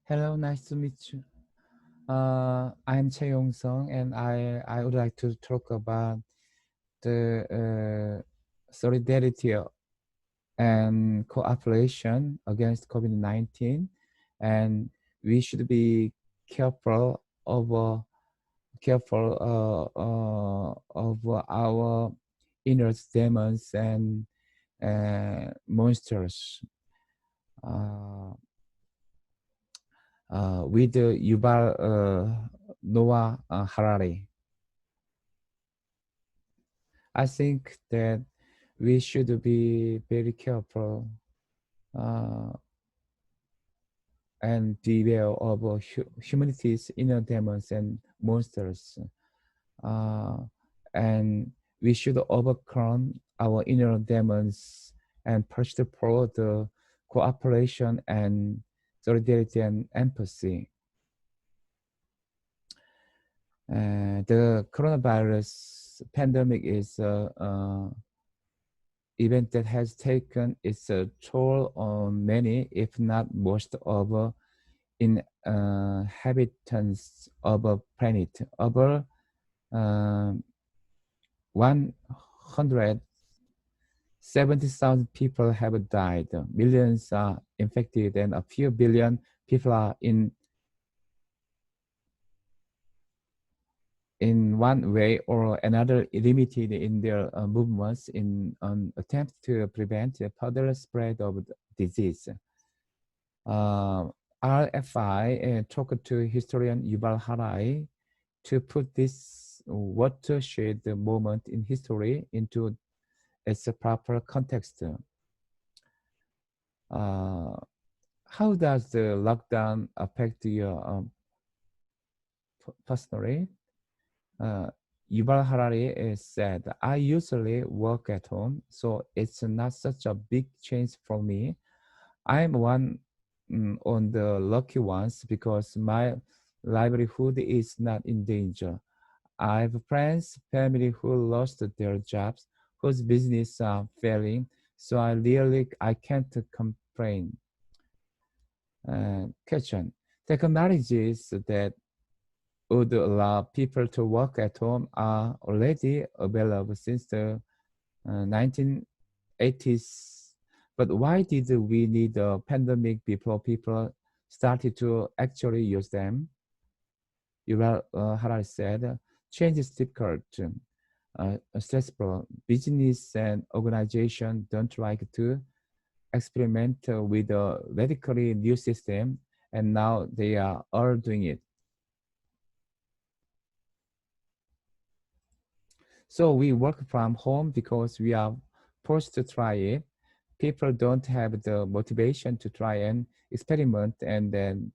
Hello, nice to meet you. I'm Chae Yong Sung, and I would like to talk about the solidarity and cooperation against COVID-19, and we should be careful of of our inner demons and monsters. Uh, with Yuval Noah Harari. I think that we should be very careful uh, and beware of humanity's inner demons and monsters. Uh, and we should overcome our inner demons and pursue for the cooperation and solidarity and empathy. The coronavirus pandemic is an event that has taken its toll on many, if not most, of inhabitants of a planet. Over 170,000 people have died, millions are infected, and a few billion people are in one way or another limited in their movements in an attempt to prevent the further spread of the disease. RFI talked to historian Yuval Harari to put this watershed moment in history into its proper context. How does the lockdown affect you personally? Yuval Harari said, I usually work at home, so it's not such a big change for me. I'm one on the lucky ones because my livelihood is not in danger. I have friends, family who lost their jobs, whose business are failing, so I can't complain. Question. Technologies that would allow people to work at home are already available since the 1980s. But why did we need a pandemic before people started to actually use them? Yuval Harari said, change is difficult, stressful. Business and organization don't like to experiment with a radically new system, and now they are all doing it. So we work from home because we are forced to try it. People don't have the motivation to try and experiment, and then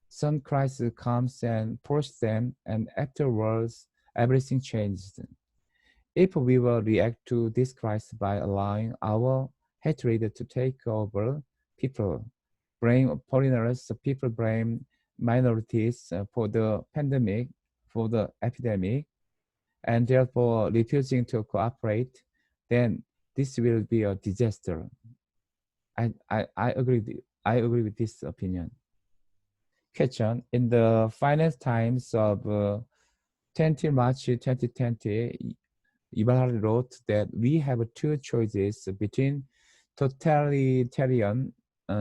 some crisis comes and forces them, and afterwards everything changes. If we will react to this crisis by allowing our hatred to take over, people blame foreigners, people blame minorities for the pandemic, for the epidemic, and therefore refusing to cooperate, then this will be a disaster. I agree. I agree with this opinion. Question: in the Finance Times of 20 March 2020, Ibarra wrote that we have two choices between totalitarian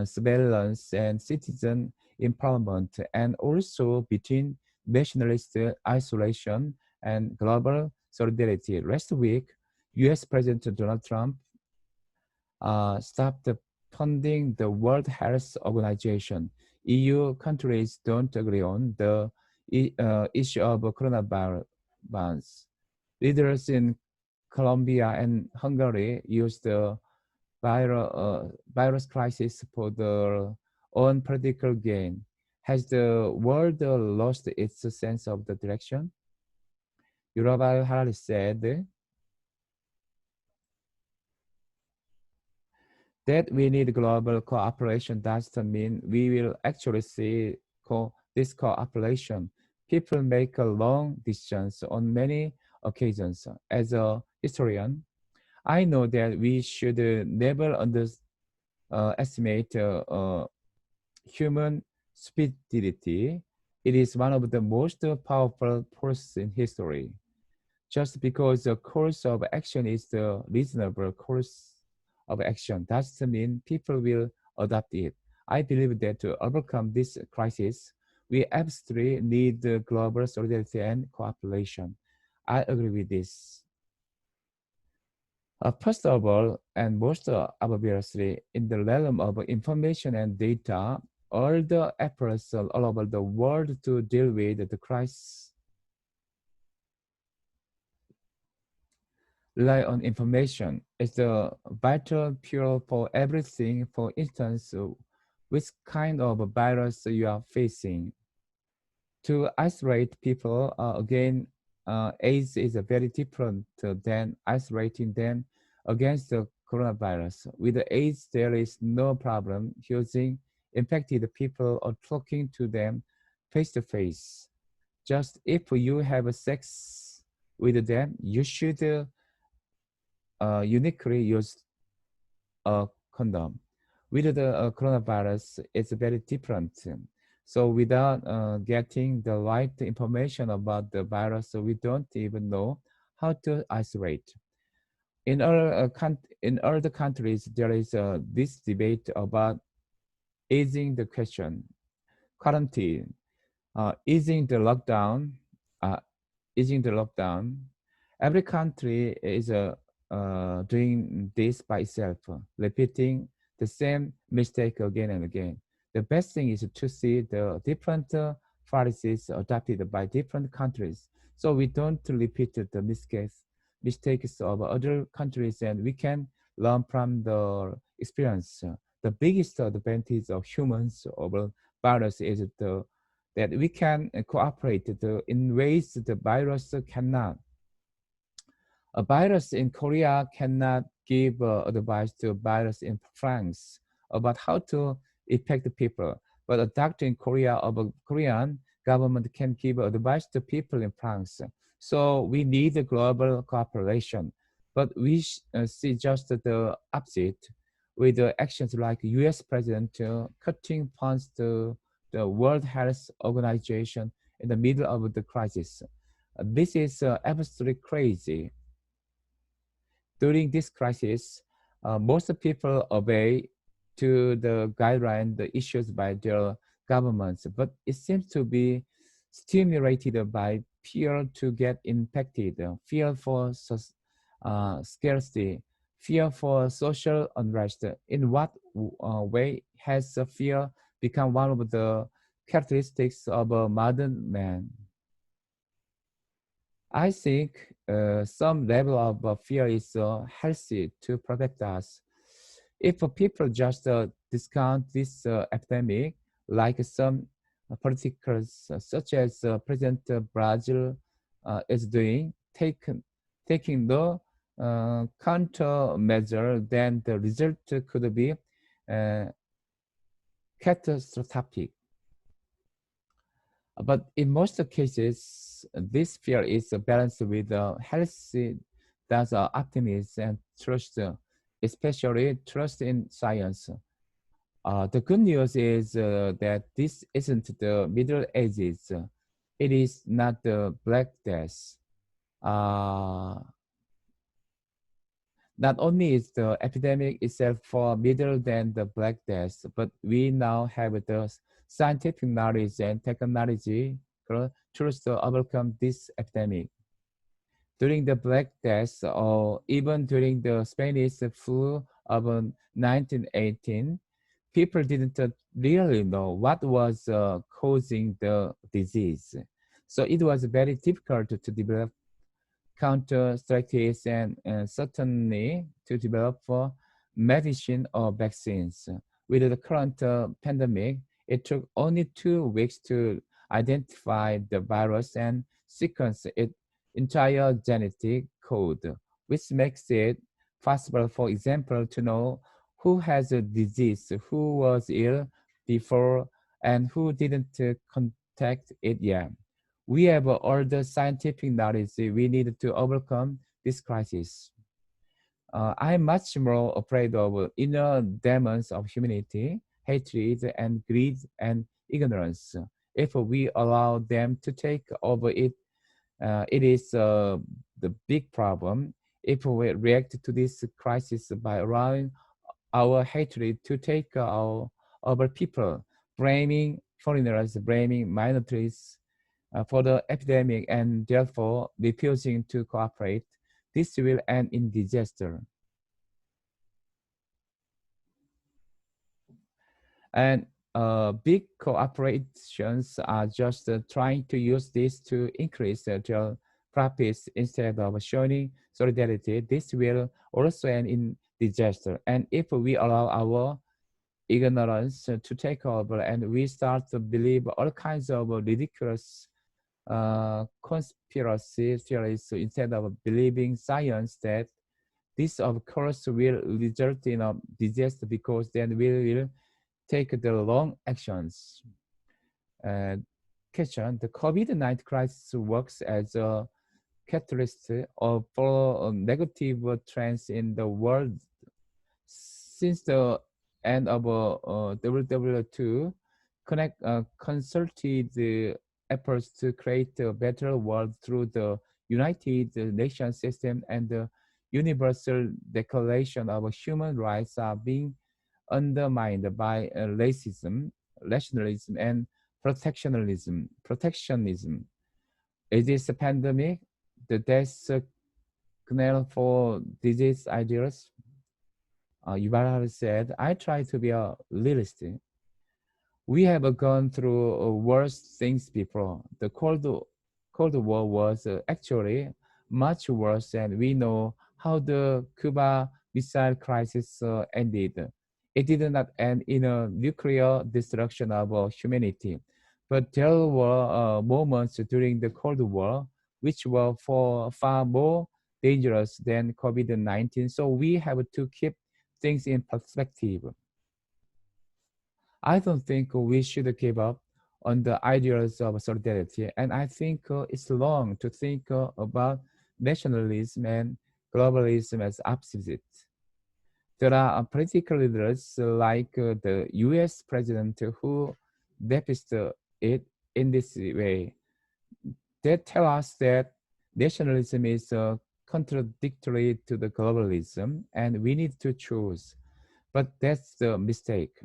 surveillance and citizen empowerment, and also between nationalist isolation and global solidarity. Last week, US President Donald Trump stopped funding the World Health Organization. EU countries don't agree on the issue of coronavirus. Leaders in Colombia and Hungary used the virus crisis for their own political gain. Has the world lost its sense of the direction? Yuval Harari said that we need global cooperation doesn't mean we will actually see this cooperation. People make a long decisions on many occasions. As a historian, I know that we should never underestimate human stupidity. It is one of the most powerful forces in history. Just because the course of action is the reasonable course of action doesn't mean people will adopt it. I believe that to overcome this crisis, we absolutely need global solidarity and cooperation. I agree with this. First of all, and most obviously, in the realm of information and data, all the efforts all over the world to deal with the crisis rely on information. It's the vital fuel for everything. For instance, which kind of a virus you are facing. To isolate people, again, AIDS is very different than isolating them against the coronavirus. With the AIDS, there is no problem using infected people or talking to them face to face. Just if you have sex with them, you should uniquely use a condom. With the coronavirus, it's very different. So without getting the right information about the virus, so we don't even know how to isolate. In other countries, there is this debate about easing the question, quarantine, easing the lockdown, uh, easing the lockdown. Every country is doing this by itself, repeating the same mistake again and again. The best thing is to see the different policies adopted by different countries, so we don't repeat the mistakes of other countries, and we can learn from the experience. The biggest advantage of humans over virus is that we can cooperate in ways the virus cannot. A virus in Korea cannot give advice to a virus in France about how to infect people, but a doctor in Korea of a Korean government can give advice to people in France. So we need a global cooperation, but we see just the opposite with actions like U.S. President cutting funds to the World Health Organization in the middle of the crisis. This is absolutely crazy. During this crisis, most people obey to the guidelines issued by their governments, but it seems to be stimulated by fear to get infected, fear for scarcity, fear for social unrest. In what way has fear become one of the characteristics of a modern man? I think some level of fear is healthy to protect us. If people just discount this epidemic, like some politicals, such as President Brazil is doing, taking no countermeasure, then the result could be uh, catastrophic. But in most cases, this fear is balanced with healthy that's optimism and trust, especially trust in science. The good news is that this isn't the Middle Ages. It is not the Black Death. Uh, Not only is the epidemic itself far middle than the Black Death, but we now have the scientific knowledge and technology to overcome this epidemic. During the Black Death, or even during the Spanish flu of 1918, people didn't really know what was causing the disease. So it was very difficult to develop counter strategies and certainly to develop medicine or vaccines. With the current pandemic, it took only 2 weeks to identify the virus and sequence its entire genetic code, which makes it possible, for example, to know who has a disease, who was ill before, and who didn't contact it yet. We have all the scientific knowledge we need to overcome this crisis. I'm much more afraid of inner demons of humanity, hatred, and greed, and ignorance. If we allow them to take over it, it is the big problem. If we react to this crisis by allowing our hatred to take over people, blaming foreigners, blaming minorities for the epidemic, and therefore refusing to cooperate, this will end in disaster. And big corporations are just trying to use this to increase their profits instead of showing solidarity. This will also end in disaster. And if we allow our ignorance to take over and we start to believe all kinds of ridiculous conspiracy theories instead of believing science, that this of course will result in a disaster, because then we will take the wrong actions. Question: the COVID-19 crisis works as a catalyst for negative trends in the world. Since the end of WW2, consulted efforts to create a better world through the United Nations system and the Universal Declaration of Human Rights are being undermined by racism, nationalism, and protectionism. Is this a pandemic the death knell for disease ideas? Yuval said, I try to be a realist. We have gone through worse things before. The Cold War was actually much worse, and we know how the Cuba Missile Crisis ended. It did not end in a nuclear destruction of humanity, but there were moments during the Cold War which were far more dangerous than COVID-19. So we have to keep things in perspective. I don't think we should give up on the ideals of solidarity, and I think it's wrong to think about nationalism and globalism as opposites. There are political leaders like the US president who depicts it in this way. They tell us that nationalism is contradictory to the globalism and we need to choose. But that's the mistake.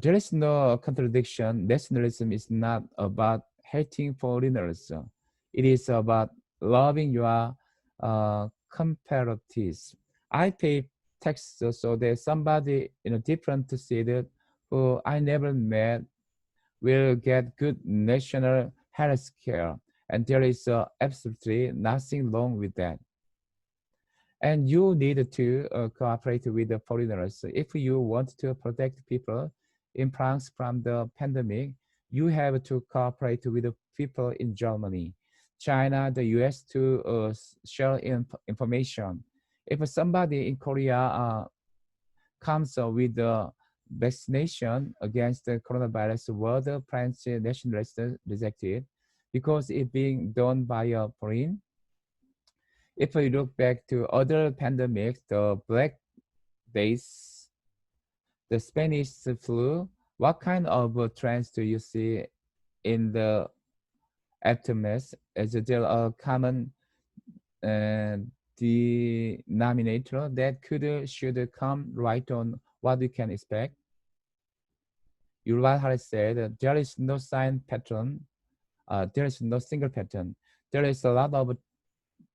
There is no contradiction. Nationalism is not about hating foreigners. It is about loving your compatriots. I pay taxes so that somebody in a different city who I never met will get good national health care. And there is absolutely nothing wrong with that. And you need to cooperate with the foreigners. If you want to protect people in France from the pandemic, you have to cooperate with the people in Germany, China, the US to share information. If somebody in Korea comes with the vaccination against the coronavirus, were the French nationalists rejected because it being done by a foreign? If we look back to other pandemics, the Black Days, the Spanish flu, what kind of trends do you see in the aftermath? Is there a common denominator that should come right on what we can expect? Yuval Harari said, there is no sign pattern. There is no single pattern. There is a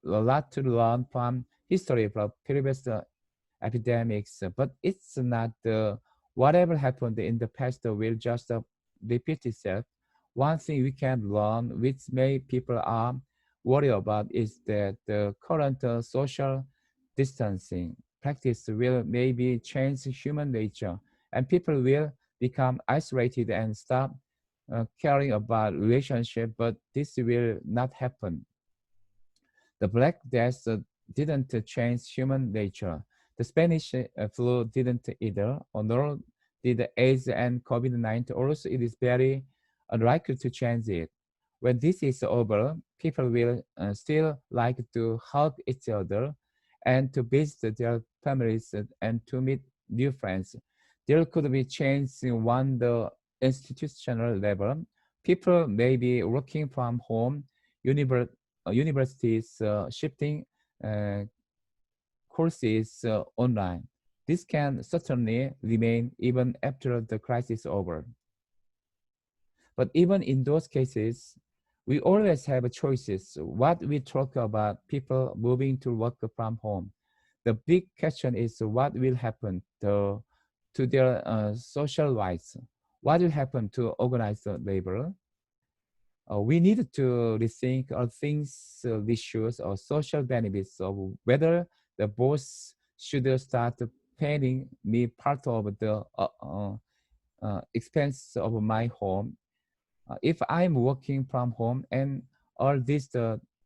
lot to learn from history from previous epidemics, but it's not whatever happened in the past will just repeat itself. One thing we can learn, which many people are worried about, is that the current social distancing practice will maybe change human nature, and people will become isolated and stop caring about relationship, but this will not happen. The Black Death didn't change human nature. The Spanish flu didn't either, nor did AIDS and COVID-19. Also, it is very unlikely to change it. When this is over, people will still like to hug each other and to visit their families and to meet new friends. There could be change in when the institutional level, people may be working from home, universities shifting courses online. This can certainly remain even after the crisis is over. But even in those cases, we always have choices. What we talk about people moving to work from home. The big question is what will happen to their social rights? What will happen to organized labor? We need to rethink all things, issues or social benefits of whether the boss should start paying me part of the expense of my home. If I'm working from home and all this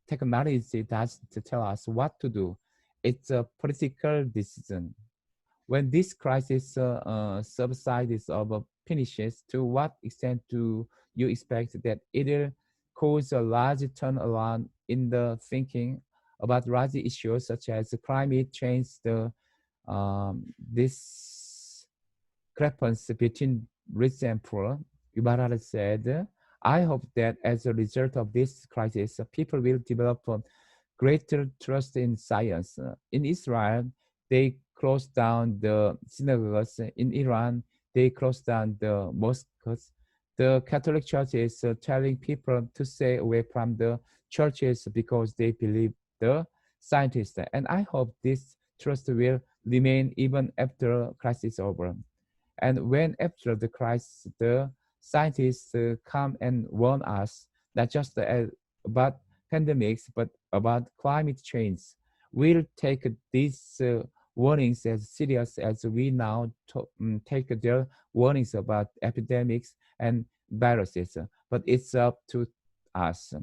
technology does to tell us what to do, it's a political decision. When this crisis subsides or finishes, to what extent do you expect that it will cause a large turnaround in the thinking about large issues such as climate change, the discrepancy between rich and poor? Yuval said, I hope that as a result of this crisis, people will develop a greater trust in science. In Israel, they closed down the synagogues. In Iran, they closed down the mosques. The Catholic Church is telling people to stay away from the churches because they believe the scientists. And I hope this trust will remain even after crisis is over. And when after the crisis, the scientists come and warn us, not just about pandemics, but about climate change, we'll take these warnings as serious as we now take their warnings about epidemics and viruses. But it's up to us.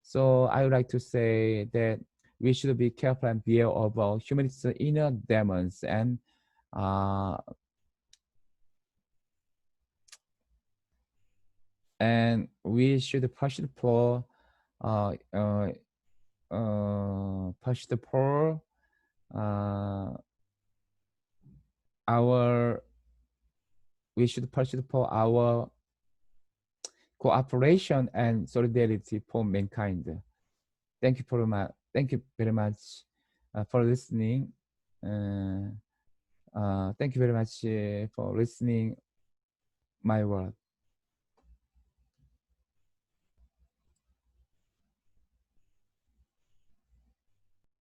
So I would like to say that we should be careful and beware of humanity's inner demons, and we should push the poor, push the poor, we should push the poor our cooperation and solidarity for mankind. Thank you thank you very much for listening. Thank you very much for listening my word.